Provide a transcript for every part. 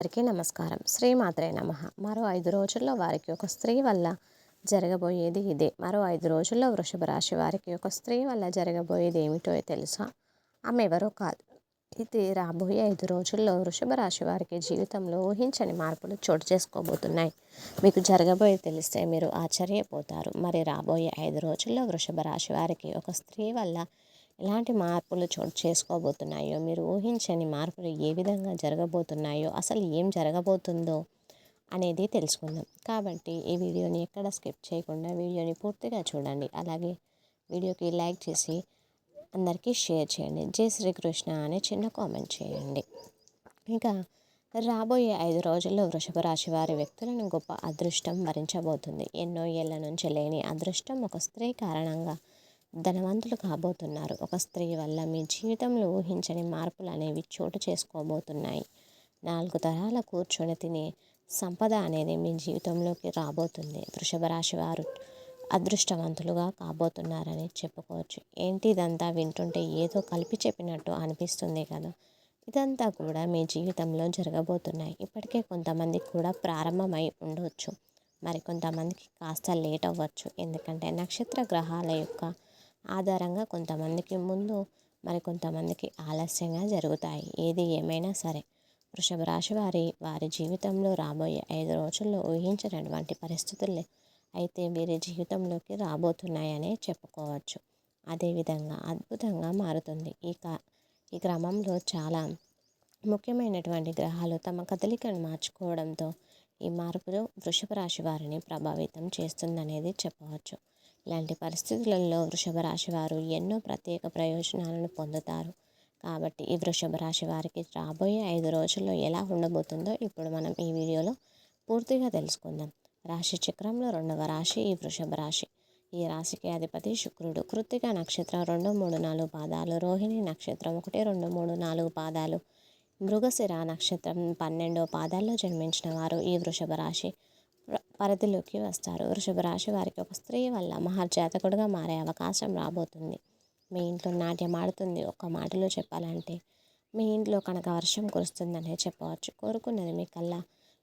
అందరికీ నమస్కారం. శ్రీమాత్రే నమః. మరో 5 రోజుల్లో వారికి ఒక స్త్రీ వల్ల జరగబోయేది ఇదే. మరో 5 రోజుల్లో వృషభ రాశి వారికి ఒక స్త్రీ వల్ల జరగబోయేది ఏమిటో తెలుసా? ఆమె ఎవరో కాదు. ఇది రాబోయే 5 రోజుల్లో వృషభ రాశి వారికి జీవితంలో ఊహించని మార్పులు చోటు చేసుకోబోతున్నాయి. మీకు జరగబోయేది తెలిస్తే మీరు ఆశ్చర్యపోతారు. మరి రాబోయే 5 రోజుల్లో వృషభ రాశి వారికి ఒక స్త్రీ వల్ల ఎలాంటి మార్పులు చోటు చేసుకోబోతున్నాయో, మీరు ఊహించని మార్పులు ఏ విధంగా జరగబోతున్నాయో, అసలు ఏం జరగబోతుందో అనేది తెలుసుకుందాం. కాబట్టి ఈ వీడియోని ఎక్కడ స్కిప్ చేయకుండా వీడియోని పూర్తిగా చూడండి. అలాగే వీడియోకి లైక్ చేసి అందరికీ షేర్ చేయండి. జై శ్రీకృష్ణ అనే చిన్న కామెంట్ చేయండి. ఇంకా రాబోయే 5 రోజుల్లో వృషభ రాశి వారి వ్యక్తులను గొప్ప అదృష్టం వరించబోతుంది. ఎన్నో ఏళ్ల నుంచి లేని అదృష్టం ఒక స్త్రీ కారణంగా ధనవంతులు కాబోతున్నారు. ఒక స్త్రీ వల్ల మీ జీవితంలో ఊహించని మార్పులు అనేవి చోటు చేసుకోబోతున్నాయి. 4 తరాల కూర్చొని తినే సంపద అనేది మీ జీవితంలోకి రాబోతుంది. వృషభ రాశి వారు అదృష్టవంతులుగా కాబోతున్నారని చెప్పుకోవచ్చు. ఏంటి ఇదంతా వింటుంటే ఏదో కలిపి చెప్పినట్టు అనిపిస్తుంది కదా. ఇదంతా కూడా మీ జీవితంలో జరగబోతున్నాయి. ఇప్పటికే కొంతమందికి కూడా ప్రారంభమై ఉండవచ్చు. మరి కొంతమందికి కాస్త లేట్ అవ్వచ్చు. ఎందుకంటే నక్షత్ర గ్రహాల యొక్క ఆధారంగా కొంతమందికి ముందు, మరి కొంతమందికి ఆలస్యంగా జరుగుతాయి. ఏది ఏమైనా సరే వృషభ రాశి వారి జీవితంలో రాబోయే 5 రోజుల్లో ఊహించినటువంటి పరిస్థితులు అయితే వీరి జీవితంలోకి రాబోతున్నాయనే చెప్పుకోవచ్చు. అదేవిధంగా అద్భుతంగా మారుతుంది. ఈ క్రమంలో చాలా ముఖ్యమైనటువంటి గ్రహాలు తమ కదలికను మార్చుకోవడంతో ఈ మార్పులు వృషభ రాశి వారిని ప్రభావితం చేస్తుందనేది చెప్పవచ్చు. ఇలాంటి పరిస్థితులలో వృషభ రాశి వారు ఎన్నో ప్రత్యేక ప్రయోజనాలను పొందుతారు. కాబట్టి ఈ వృషభ రాశి వారికి రాబోయే 5 రోజుల్లో ఎలా ఉండబోతుందో ఇప్పుడు మనం ఈ వీడియోలో పూర్తిగా తెలుసుకుందాం. రాశి చక్రంలో 2వ రాశి ఈ వృషభ రాశి. ఈ రాశికి అధిపతి శుక్రుడు. కృత్తిక నక్షత్రం 2, 3, 4 పాదాలు, రోహిణి నక్షత్రం 1, 2, 3, 4 పాదాలు, మృగశిర నక్షత్రం 12వ పాదాల్లో జన్మించిన వారు ఈ వృషభ రాశి పరిధిలోకి వస్తారు. వృషభ రాశి వారికి ఒక స్త్రీ వల్ల మహర్జాతకుడుగా మారే అవకాశం రాబోతుంది. మీ ఇంట్లో నాట్యం ఆడుతుంది. ఒక్క మాటలో చెప్పాలంటే మీ ఇంట్లో కనుక వర్షం కురుస్తుందనే చెప్పవచ్చు. కోరుకున్నది మీ కళ్ళ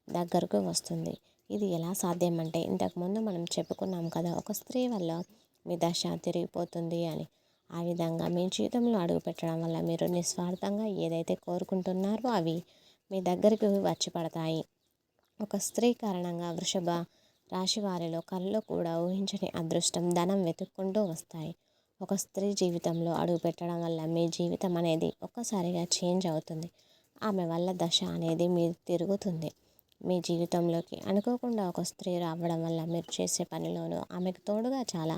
దగ్గరకు వస్తుంది. ఇది ఎలా సాధ్యం అంటే ఇంతకుముందు మనం చెప్పుకున్నాం కదా, ఒక స్త్రీ వల్ల మీ దశ తిరిగిపోతుంది అని. ఆ విధంగా మీ జీవితంలో అడుగు పెట్టడం వల్ల మీరు నిస్వార్థంగా ఏదైతే కోరుకుంటున్నారో అవి మీ దగ్గరికి వచ్చి పడతాయి. ఒక స్త్రీ కారణంగా వృషభ రాశి వారిలో కలలో కూడా ఊహించని అదృష్టం, ధనం వెతుక్కుంటూ వస్తాయి. ఒక స్త్రీ జీవితంలో అడుగు పెట్టడం వల్ల మీ జీవితం అనేది ఒక్కసారిగా చేంజ్ అవుతుంది. ఆమె వల్ల దశ అనేది మీరు తిరుగుతుంది. మీ జీవితంలోకి అనుకోకుండా ఒక స్త్రీ రావడం వల్ల మీరు చేసే పనిలోనూ ఆమెకు తోడుగా చాలా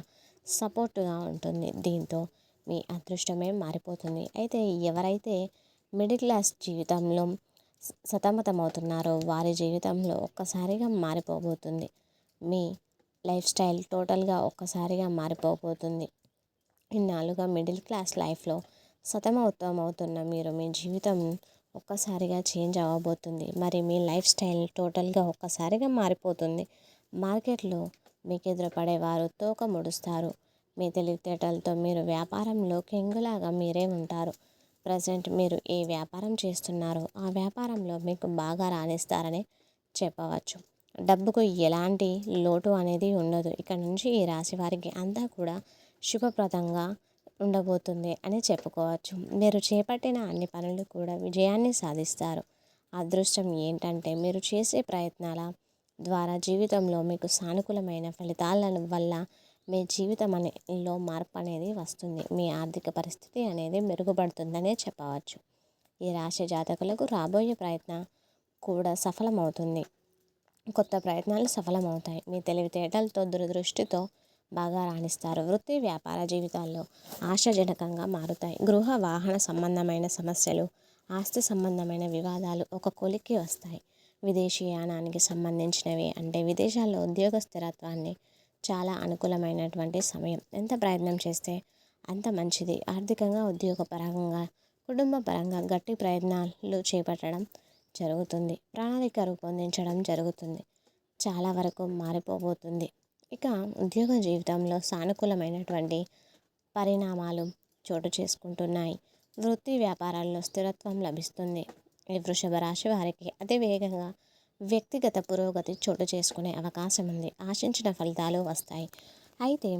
సపోర్టుగా ఉంటుంది. దీంతో మీ అదృష్టమే మారిపోతుంది. అయితే ఎవరైతే మిడిల్ క్లాస్ జీవితంలో సతమతమవుతున్నారో వారి జీవితంలో ఒక్కసారిగా మారిపోబోతుంది. మీ లైఫ్ స్టైల్ టోటల్గా ఒక్కసారిగా మారిపోబోతుంది. ఇన్నాళ్ళుగా మిడిల్ క్లాస్ లైఫ్లో సతమతమవుతున్న మీరు మీ జీవితం ఒక్కసారిగా చేంజ్ అవ్వబోతుంది. మరి మీ లైఫ్ స్టైల్ టోటల్గా ఒక్కసారిగా మారిపోతుంది. మార్కెట్లో మీకు ఎదురుపడేవారు తోక ముడుస్తారు. మీ తెలివితేటలతో మీరు వ్యాపారంలో కింగులాగా మీరే ఉంటారు. ప్రజెంట్ మీరు ఏ వ్యాపారం చేస్తున్నారో ఆ వ్యాపారంలో మీకు బాగా రాణిస్తారని చెప్పవచ్చు. డబ్బుకు ఎలాంటి లోటు అనేది ఉండదు. ఇక్కడ నుంచి ఈ రాశి వారికి అంతా కూడా శుభప్రదంగా ఉండబోతుంది అని చెప్పుకోవచ్చు. మీరు చేపట్టిన అన్ని పనులు కూడా విజయాన్ని సాధిస్తారు. అదృష్టం ఏంటంటే మీరు చేసే ప్రయత్నాల ద్వారా జీవితంలో మీకు సానుకూలమైన ఫలితాల వల్ల మీ జీవితం అనేలో మార్పు అనేది వస్తుంది. మీ ఆర్థిక పరిస్థితి అనేది మెరుగుపడుతుందనే చెప్పవచ్చు. ఈ రాశి జాతకులకు రాబోయే ప్రయత్నం కూడా సఫలమవుతుంది. కొత్త ప్రయత్నాలు సఫలమవుతాయి. మీ తెలివితేటలతో దూరదృష్టితో బాగా రాణిస్తారు. వృత్తి వ్యాపార జీవితాల్లో ఆశాజనకంగా మారుతాయి. గృహ వాహన సంబంధమైన సమస్యలు, ఆస్తి సంబంధమైన వివాదాలు ఒక కొలిక్కి వస్తాయి. విదేశీయానానికి సంబంధించినవి అంటే విదేశాల్లో ఉద్యోగ స్థిరత్వాన్ని చాలా అనుకూలమైనటువంటి సమయం. ఎంత ప్రయత్నం చేస్తే అంత మంచిది. ఆర్థికంగా, ఉద్యోగపరంగా, కుటుంబ పరంగా గట్టి ప్రయత్నాలు చేపట్టడం జరుగుతుంది. ప్రణాళిక రూపొందించడం జరుగుతుంది. చాలా వరకు మారిపోబోతుంది. ఇక ఉద్యోగ జీవితంలో సానుకూలమైనటువంటి పరిణామాలు చోటు చేసుకుంటున్నాయి. వృత్తి వ్యాపారాల్లో స్థిరత్వం లభిస్తుంది. ఈ వృషభ రాశి వారికి అతి వేగంగా వ్యక్తిగత పురోగతి చోటు చేసుకునే అవకాశం ఉంది. ఆశించిన ఫలితాలు వస్తాయి. అయితే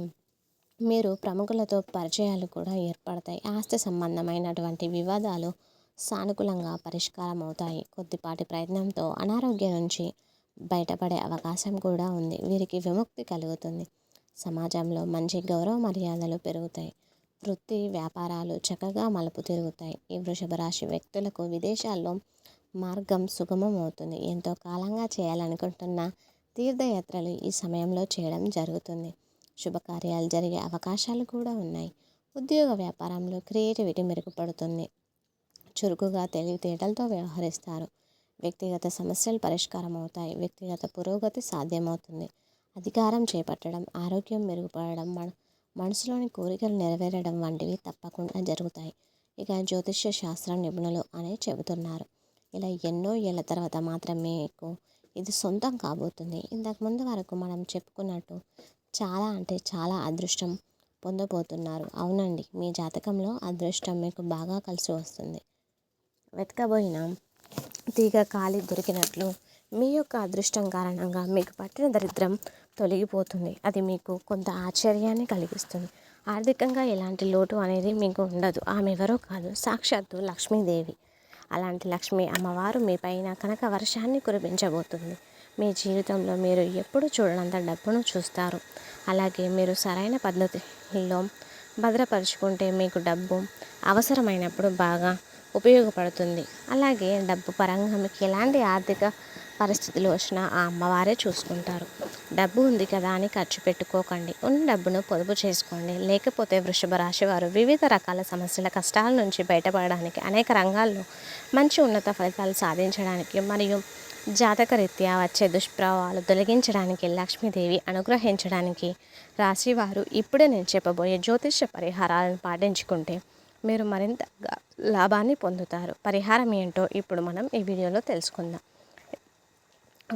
మీరు ప్రముఖులతో పరిచయాలు కూడా ఏర్పడతాయి. ఆస్తి సంబంధమైనటువంటి వివాదాలు సానుకూలంగా పరిష్కారం అవుతాయి. కొద్దిపాటి ప్రయత్నంతో అనారోగ్యం నుంచి బయటపడే అవకాశం కూడా ఉంది. వీరికి విముక్తి కలుగుతుంది. సమాజంలో మంచి గౌరవ మర్యాదలు పెరుగుతాయి. వృత్తి వ్యాపారాలు చక్కగా మలుపు తిరుగుతాయి. ఈ వృషభ రాశి వ్యక్తులకు విదేశాల్లో మార్గం సుగమం అవుతుంది. ఎంతో కాలంగా చేయాలనుకుంటున్న తీర్థయాత్రలు ఈ సమయంలో చేయడం జరుగుతుంది. శుభకార్యాలు జరిగే అవకాశాలు కూడా ఉన్నాయి. ఉద్యోగ వ్యాపారంలో క్రియేటివిటీ మెరుగుపడుతుంది. చురుకుగా తెలివితేటలతో వ్యవహరిస్తారు. వ్యక్తిగత సమస్యలు పరిష్కారం అవుతాయి. వ్యక్తిగత పురోగతి సాధ్యమవుతుంది. అధికారం చేపట్టడం, ఆరోగ్యం మెరుగుపడడం, మనసులోని కోరికలు నెరవేరడం వంటివి తప్పకుండా జరుగుతాయి. ఇక జ్యోతిష్య శాస్త్ర నిపుణులు అనే చెబుతున్నారు. ఇలా ఎన్నో ఏళ్ళ తర్వాత మాత్రమే మీకు ఇది సొంతం కాబోతుంది. ఇంతకుముందు వరకు మనం చెప్పుకున్నట్టు చాలా అంటే చాలా అదృష్టం పొందబోతున్నారు. అవునండి, మీ జాతకంలో అదృష్టం మీకు బాగా కలిసి వస్తుంది. వెతకబోయిన తీగ కాలి దొరికినట్లు మీ యొక్క అదృష్టం కారణంగా మీకు పట్టిన దరిద్రం తొలగిపోతుంది. అది మీకు కొంత ఆశ్చర్యాన్ని కలిగిస్తుంది. ఆర్థికంగా ఎలాంటి లోటు అనేది మీకు ఉండదు. ఆమె ఎవరో కాదు, సాక్షాత్తు లక్ష్మీదేవి. అలాంటి లక్ష్మీ అమ్మవారు మీ పైన కనక వర్షాన్ని కురిపించబోతుంది. మీ జీవితంలో మీరు ఎప్పుడు చూడనంత డబ్బును చూస్తారు. అలాగే మీరు సరైన పద్ధతిలో భద్రపరుచుకుంటే మీకు డబ్బు అవసరమైనప్పుడు బాగా ఉపయోగపడుతుంది. అలాగే డబ్బు పరంగా మీకు ఎలాంటి ఆర్థిక పరిస్థితులు వచ్చినా ఆ అమ్మవారే చూసుకుంటారు. డబ్బు ఉంది కదా అని ఖర్చు పెట్టుకోకండి. ఉన్న డబ్బును పొదుపు చేసుకోండి. లేకపోతే వృషభ రాశి వారు వివిధ రకాల సమస్యల కష్టాల నుంచి బయటపడడానికి, అనేక రంగాల్లో మంచి ఉన్నత ఫలితాలు సాధించడానికి మరియు జాతకరీత్యా వచ్చే దుష్ప్రభావాలు తొలగించడానికి, లక్ష్మీదేవి అనుగ్రహించడానికి రాశివారు ఇప్పుడే నేను చెప్పబోయే జ్యోతిష్య పరిహారాలను పాటించుకుంటే మీరు మరింత లాభాన్ని పొందుతారు. పరిహారం ఏంటో ఇప్పుడు మనం ఈ వీడియోలో తెలుసుకుందాం.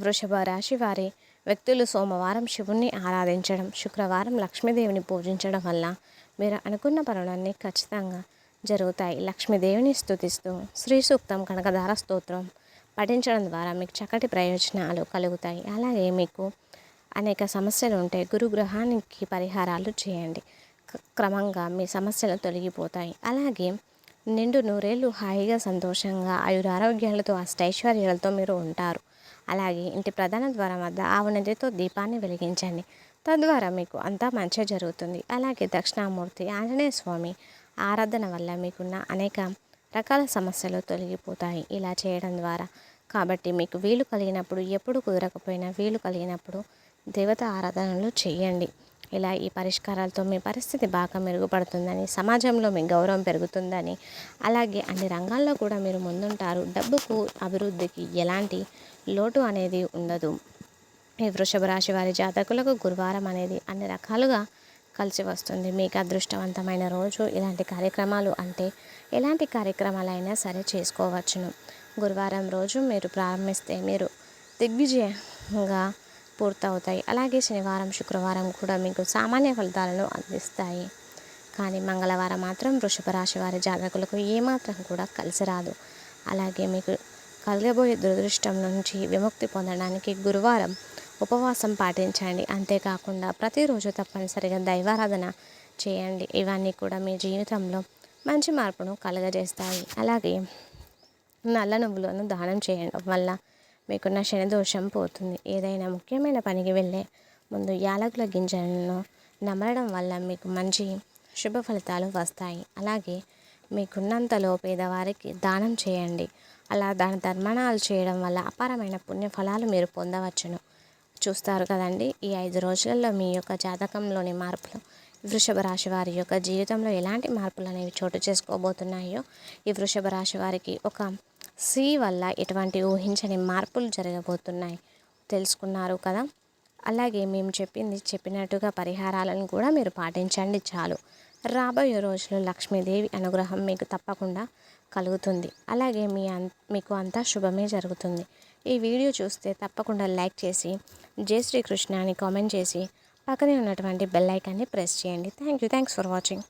వృషభ రాశి వారి వ్యక్తులు సోమవారం శివుణ్ణి ఆరాధించడం, శుక్రవారం లక్ష్మీదేవిని పూజించడం వల్ల మీరు అనుకున్న పనులన్నీ ఖచ్చితంగా జరుగుతాయి. లక్ష్మీదేవిని స్తుతిస్తూ శ్రీ సూక్తం, కనకధార స్తోత్రం పఠించడం ద్వారా మీకు చక్కటి ప్రయోజనాలు కలుగుతాయి. అలాగే మీకు అనేక సమస్యలు ఉంటే గురుగ్రహానికి పరిహారాలు చేయండి. క్రమంగా మీ సమస్యలు తొలగిపోతాయి. అలాగే నిండు నూరేళ్ళు హాయిగా సంతోషంగా ఆయురారోగ్యాలతో అష్టైశ్వర్యాలతో మీరు ఉంటారు. అలాగే ఇంటి ప్రధాన ద్వారం వద్ద ఆవు నెయ్యితో దీపాన్ని వెలిగించండి. తద్వారా మీకు అంతా మంచి జరుగుతుంది. అలాగే దక్షిణామూర్తి ఆంజనేయ స్వామి ఆరాధన వల్ల మీకున్న అనేక రకాల సమస్యలు తొలగిపోతాయి ఇలా చేయడం ద్వారా. కాబట్టి మీకు వీలు కలిగినప్పుడు, ఎప్పుడు కుదరకపోయినా వీలు కలిగినప్పుడు దేవత ఆరాధనలు చేయండి. ఇలా ఈ పరిష్కారాలతో మీ పరిస్థితి బాగా మెరుగుపడుతుందని, సమాజంలో మీ గౌరవం పెరుగుతుందని, అలాగే అన్ని రంగాల్లో కూడా మీరు ముందుంటారు. డబ్బుకు, అభివృద్ధికి ఎలాంటి లోటు అనేది ఉండదు. ఈ వృషభ రాశి వారి జాతకులకు గురువారం అనేది అన్ని రకాలుగా కలిసి వస్తుంది. మీకు అదృష్టవంతమైన రోజు. ఇలాంటి కార్యక్రమాలు అంటే ఎలాంటి కార్యక్రమాలైనా సరే చేసుకోవచ్చును. గురువారం రోజు మీరు ప్రారంభిస్తే మీరు దిగ్విజయంగా పూర్తవుతాయి. అలాగే శనివారం, శుక్రవారం కూడా మీకు సామాన్య ఫలితాలను అందిస్తాయి. కానీ మంగళవారం మాత్రం వృషభ రాశి వారి జాతకులకు ఏమాత్రం కూడా కలిసి రాదు. అలాగే మీకు కలగబోయే దురదృష్టం నుంచి విముక్తి పొందడానికి గురువారం ఉపవాసం పాటించండి. అంతేకాకుండా ప్రతిరోజు తప్పనిసరిగా దైవారాధన చేయండి. ఇవన్నీ కూడా మీ జీవితంలో మంచి మార్పును కలుగజేస్తాయి. అలాగే నల్ల నువ్వులను దానం చేయడం వల్ల మీకున్న శని దోషం పోతుంది. ఏదైనా ముఖ్యమైన పనికి వెళ్ళే ముందు యాలకుల గింజలను నమలడం వల్ల మీకు మంచి శుభ ఫలితాలు వస్తాయి. అలాగే మీకున్నంతలో పేదవారికి దానం చేయండి. అలా దాన ధర్మణాలు చేయడం వల్ల అపారమైన పుణ్య ఫలాలు మీరు పొందవచ్చును. చూస్తారు కదండి, ఈ 5 రోజులలో మీ యొక్క జాతకంలోని మార్పులు, వృషభ రాశి వారి యొక్క జీవితంలో ఎలాంటి మార్పులు అనేవి చోటు చేసుకోబోతున్నాయో, ఈ వృషభ రాశి వారికి ఒక సి వల్ల ఎటువంటి ఊహించని మార్పులు జరగబోతున్నాయి తెలుసుకున్నారు కదా. అలాగే మేము చెప్పినట్టుగా పరిహారాలను కూడా మీరు పాటించండి చాలు. రాబోయే రోజుల్లో లక్ష్మీదేవి అనుగ్రహం మీకు తప్పకుండా కలుగుతుంది. అలాగే మీకు అంతా శుభమే జరుగుతుంది. ఈ వీడియో చూస్తే తప్పకుండా లైక్ చేసి జై శ్రీకృష్ణ అని కామెంట్ చేసి పక్కనే ఉన్నటువంటి బెల్ ఐకాన్ని ప్రెస్ చేయండి. Thanks for watching.